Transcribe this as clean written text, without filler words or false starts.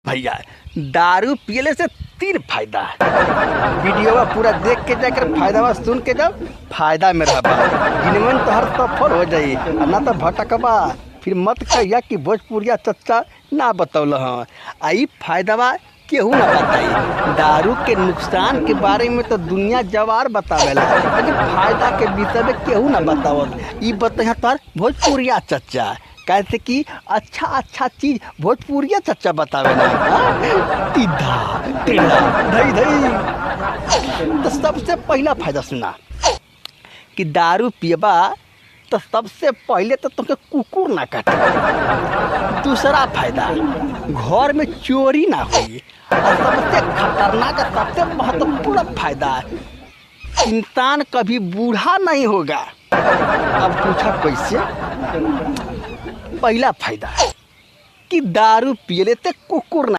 भैया दारू पियले से 3 फायदा है। वीडियो पूरा देख के जाकर फायदा सुन के जाओ, फायदा में रहबा, जिनवन तो हर सफल हो जाई, ना तो भटकबा। फिर मत कहिया कि भोजपुरिया चच्चा ना बतौल हाँ। आई फायदा केहू ना बताई। दारू के नुकसान के बारे में तो दुनिया जवार बतावेला, लेकिन फायदा के विषय में केहू ना बतावल। ई बताइए तोहर भोजपुरिया चच्चा, कैसे कि अच्छा चीज भोजपुरिया चच्चा बतावेला। सीधा टेढ़ा धई धई। तो सबसे पहला फायदा सुना कि दारू पियबा तो सबसे पहले तो तुमके कुकुर ना काटे। दूसरा फायदा, घर में चोरी ना हुई। और सबसे खतरनाक, सबसे महत्वपूर्ण फायदा, इंसान कभी बूढ़ा नहीं होगा। अब पूछा कैसे? पहला फायदा कि दारू पियले ते कुकुर ना